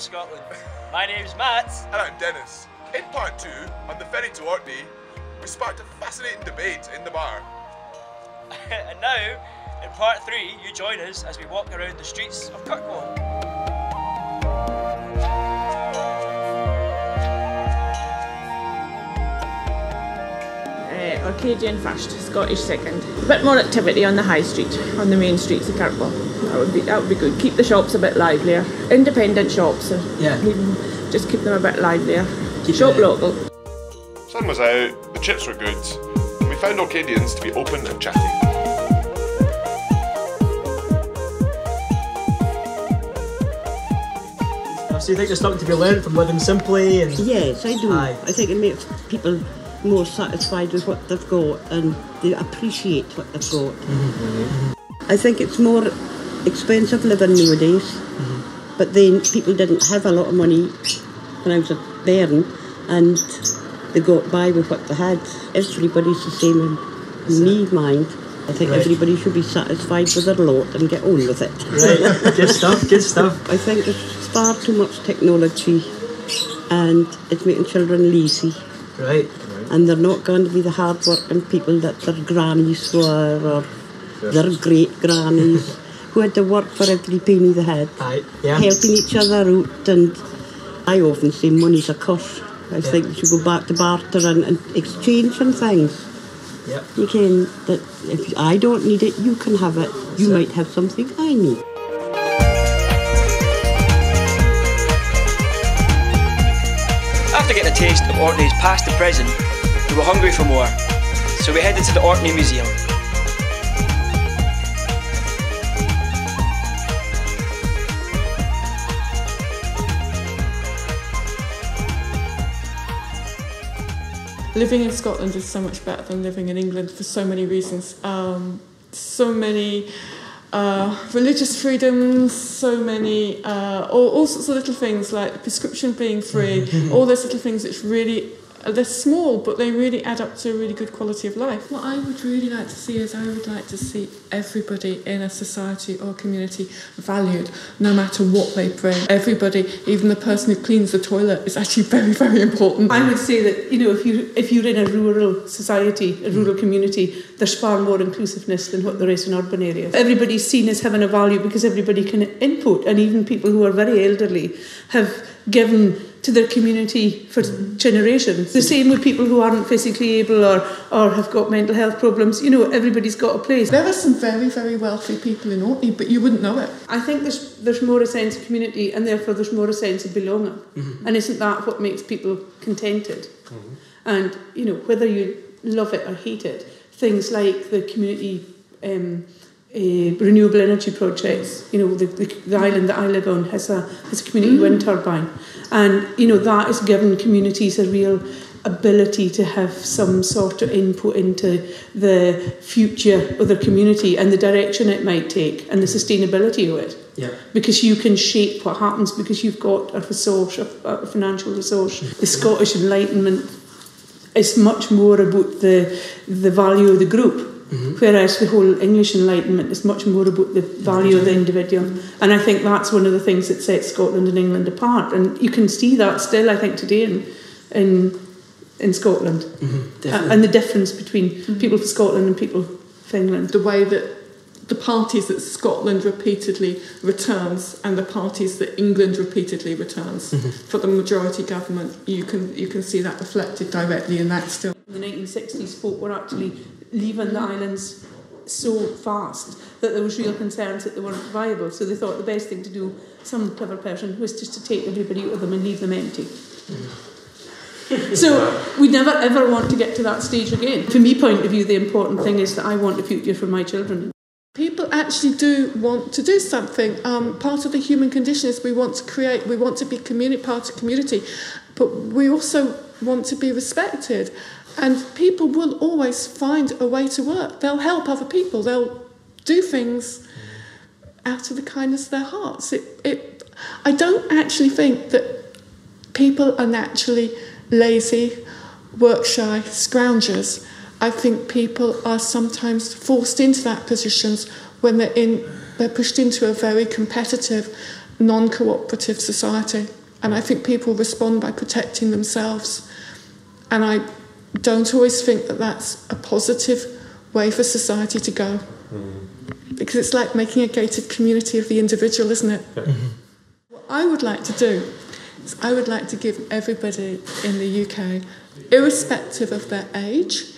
of Scotland. My name's Matt. And I'm Denis. In part 2, on the ferry to Orkney, we sparked a fascinating debate in the bar. And now, in part 3, you join us as we walk around the streets of Kirkwall. Orcadian first, Scottish second. A bit more activity on the high street, on the main streets of Kirkwall. That would be good. Keep the shops a bit livelier. Independent shops, just keep them a bit livelier. Shop local. Sun was out, the chips were good, and we found Orcadians to be open and chatty. So you think there's something to be learned from living simply? And yes, I do. Aye. I think it makes people more satisfied with what they've got and they appreciate what they've got. I think it's more expensive living nowadays, but then people didn't have a lot of money when I was a bairn and they got by with what they had. Everybody's the same in me mind. I think everybody should be satisfied with their lot and get on with it. Right, good stuff, good stuff. I think there's far too much technology and it's making children lazy. Right. And they're not going to be the hard-working people that their grannies were or their great-grannies who had to work for every penny they had, helping each other out. And I often say money's a curse. I think we should go back to barter and exchanging things. Yep. You can, that if I don't need it, you can have it. You might have something I need. After getting a taste of Orkney's past and present, we were hungry for more, so we headed to the Orkney Museum. Living in Scotland is so much better than living in England for so many reasons. So many religious freedoms, so many, all sorts of little things like prescription being free, all those little things which really, they're small, but they really add up to a really good quality of life. What I would really like to see is I would like to see everybody in a society or community valued, no matter what they bring. Everybody, even the person who cleans the toilet, is actually very, very important. I would say that, you know, if you're in a rural society, a rural community, there's far more inclusiveness than what there is in urban areas. Everybody's seen as having a value because everybody can input, and even people who are very elderly have given to their community for generations. The same with people who aren't physically able or have got mental health problems. You know, everybody's got a place. There are some very, very wealthy people in Orkney, but you wouldn't know it. I think there's more a sense of community, and therefore there's more a sense of belonging. And isn't that what makes people contented? And, you know, whether you love it or hate it, things like the community renewable energy projects, you know, the island that I live on has a community wind turbine. And, you know, that has given communities a real ability to have some sort of input into the future of their community and the direction it might take and the sustainability of it. Yeah. Because you can shape what happens because you've got a resource, a financial resource. The Scottish Enlightenment is much more about the value of the group. Whereas the whole English Enlightenment is much more about the value of the individual. And I think that's one of the things that sets Scotland and England apart. And you can see that still, I think, today in Scotland. And the difference between people from Scotland and people from England. The way that the parties that Scotland repeatedly returns and the parties that England repeatedly returns for the majority government, you can see that reflected directly in that still. In the 1960s, folk were actually leaving the islands so fast that there was real concerns that they weren't viable. So they thought the best thing to do, some clever person, was just to take everybody out of them and leave them empty. So we never ever want to get to that stage again. From my point of view, the important thing is that I want a future for my children. People actually do want to do something. Part of the human condition is we want to create, we want to be part of community, but we also want to be respected. And people will always find a way to work. They'll help other people. They'll do things out of the kindness of their hearts. I don't actually think that people are naturally lazy, work-shy, scroungers. I think people are sometimes forced into that positions when they're pushed into a very competitive non-cooperative society. And I think people respond by protecting themselves. And I don't always think that that's a positive way for society to go. Because it's like making a gated community of the individual, isn't it? What I would like to do is I would like to give everybody in the UK, irrespective of their age,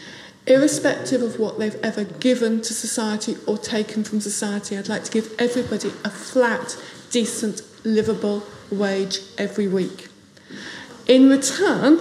irrespective of what they've ever given to society or taken from society, I'd like to give everybody a flat, decent, livable wage every week. In return,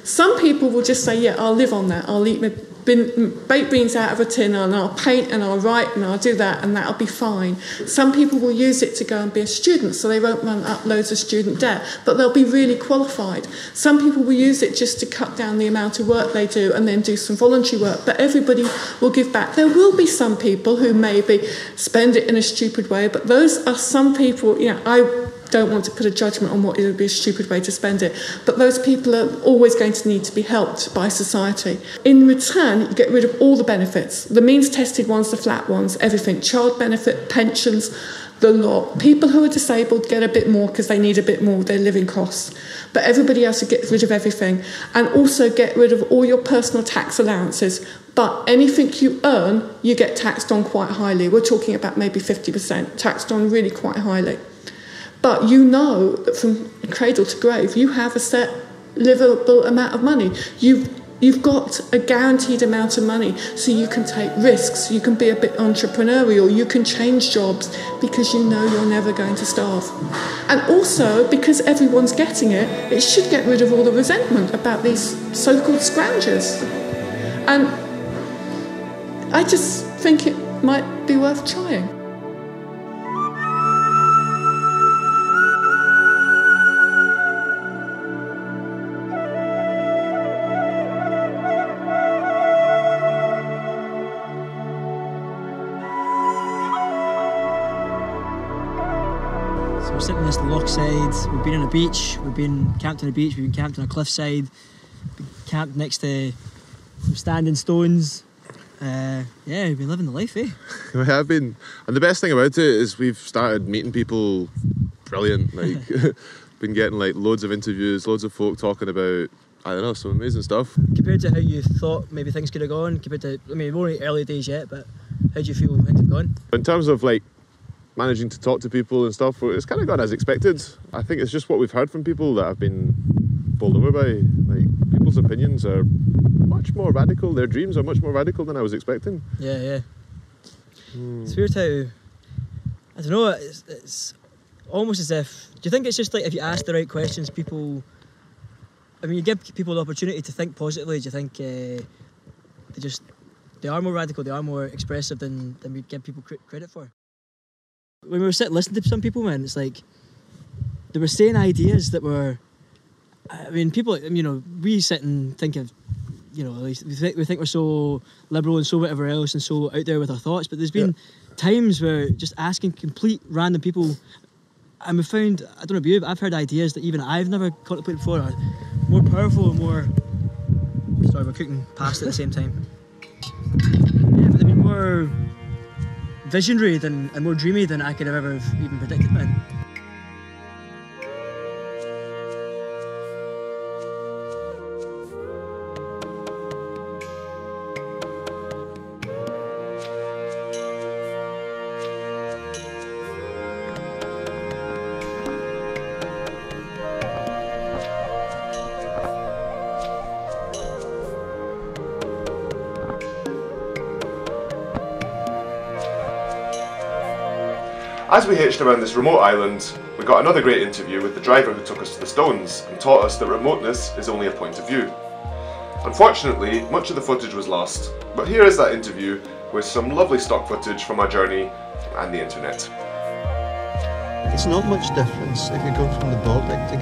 some people will just say, yeah, I'll live on that. I'll eat my baked beans out of a tin and I'll paint and I'll write and I'll do that and that'll be fine. Some people will use it to go and be a student, so they won't run up loads of student debt, but they'll be really qualified. Some people will use it just to cut down the amount of work they do and then do some voluntary work, but everybody will give back. There will be some people who maybe spend it in a stupid way, but those are some people, I don't want to put a judgment on what it would be a stupid way to spend it, but those people are always going to need to be helped by society. In return, you get rid of all the benefits, the means tested ones, the flat ones, everything, child benefit, pensions, the lot. People who are disabled get a bit more because they need a bit more, their living costs, but everybody else would get rid of everything, and also get rid of all your personal tax allowances. But anything you earn, you get taxed on quite highly. We're talking about maybe 50%, taxed on really quite highly. But you know that from cradle to grave, you have a set livable amount of money. You've got a guaranteed amount of money, so you can take risks, you can be a bit entrepreneurial, you can change jobs because you know you're never going to starve. And also, because everyone's getting it, it should get rid of all the resentment about these so-called scroungers. And I just think it might be worth trying. We're sitting on this loch side, we've been on a beach, we've been camped on a beach, we've been camped on a cliffside, been camped next to some standing stones. We've been living the life, eh? We have been. And the best thing about it is we've started meeting people brilliant. Like, been getting like loads of interviews, loads of folk talking about, I don't know, some amazing stuff. Compared to how you thought maybe things could have gone, compared to, we're only early days yet, but how do you feel things have gone? In terms of like managing to talk to people and stuff, it's kind of gone as expected. I think it's just what we've heard from people that have been bowled over by. Like, people's opinions are much more radical, their dreams are much more radical than I was expecting. Yeah. It's weird how, I don't know, it's almost as if, do you think it's just like if you ask the right questions, people, you give people the opportunity to think positively, do you think they are more radical, they are more expressive than we give people credit for? When we were sitting listening to some people, man, it's like they were saying ideas that were, people, we sit and think of, we think we're so liberal and so whatever else and so out there with our thoughts, but there's been times where just asking complete random people, and we found, I don't know about you, but I've heard ideas that even I've never contemplated before are more powerful and more, sorry, we're cooking pasta at the same time. Yeah, but they've been more visionary and more dreamy than I could have ever even predicted, man. As we hitched around this remote island, we got another great interview with the driver who took us to the Stones and taught us that remoteness is only a point of view. Unfortunately, much of the footage was lost, but here is that interview with some lovely stock footage from our journey and the internet. It's not much difference if you go from the Baltic to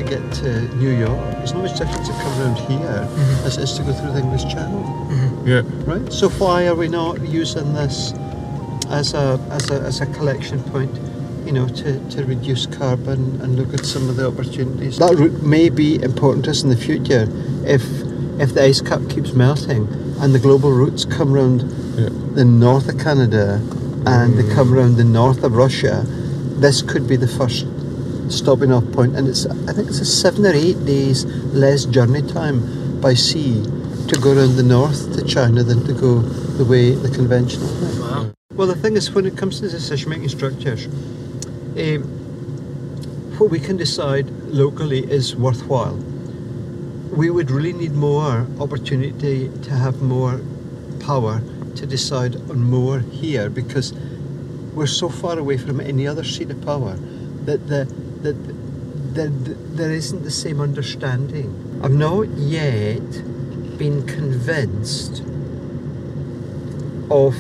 get to New York. There's not much difference to come around here as it is to go through the English Channel. Yeah. Right. So why are we not using this as a collection point, to reduce carbon and look at some of the opportunities? That route may be important to us in the future if the ice cap keeps melting and the global routes come around the north of Canada and they come around the north of Russia. this could be the first stopping off point, and I think it's a 7 or 8 days less journey time by sea to go around the north to China than to go the way the conventional way. Wow. Well, the thing is, when it comes to decision-making structures, what we can decide locally is worthwhile. We would really need more opportunity to have more power to decide on more here, because we're so far away from any other seat of power that there isn't the same understanding. I've not yet been convinced of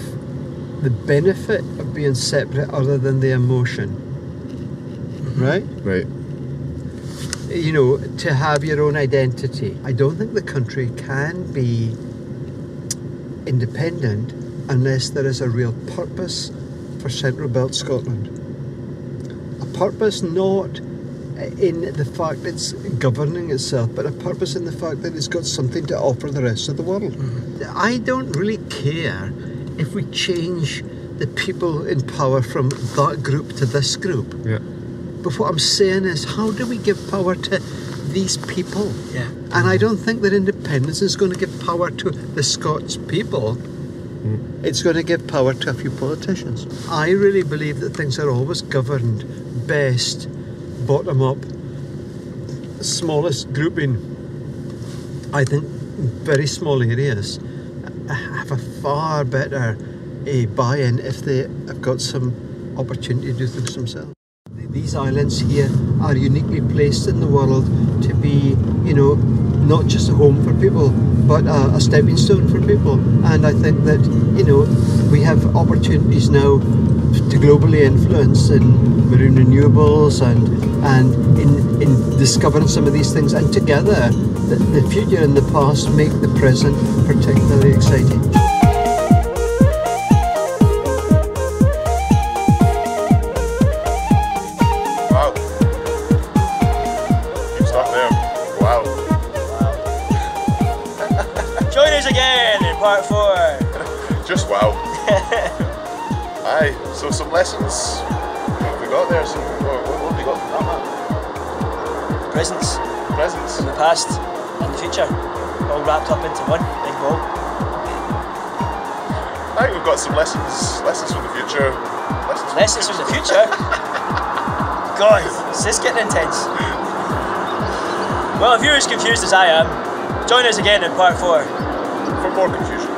the benefit of being separate other than the emotion. Right? Right. You know, to have your own identity. I don't think the country can be independent unless there is a real purpose for Central Belt Scotland. A purpose not in the fact it's governing itself, but a purpose in the fact that it's got something to offer the rest of the world. I don't really care if we change the people in power from that group to this group. Yeah. But what I'm saying is, how do we give power to these people? Yeah. And I don't think that independence is going to give power to the Scots people. It's going to give power to a few politicians. I really believe that things are always governed best bottom up, smallest grouping. I think very small areas have a far better buy-in if they have got some opportunity to do things themselves. These islands here are uniquely placed in the world to be, you know, not just a home for people, but a stepping stone for people. And I think that, you know, we have opportunities now to globally influence in marine renewables and in discovering some of these things. And together, the future and the past make the present particularly exciting. Join us again in part 4. Just wow. Aye, so some lessons. What have we got there? What have we got from that, man? Presents Presents. from the past and the future, all wrapped up into one big ball. I think we've got some lessons from the future. Lessons from the future? God, is this getting intense? Well, if you're as confused as I am, join us again in part 4. For more confusion.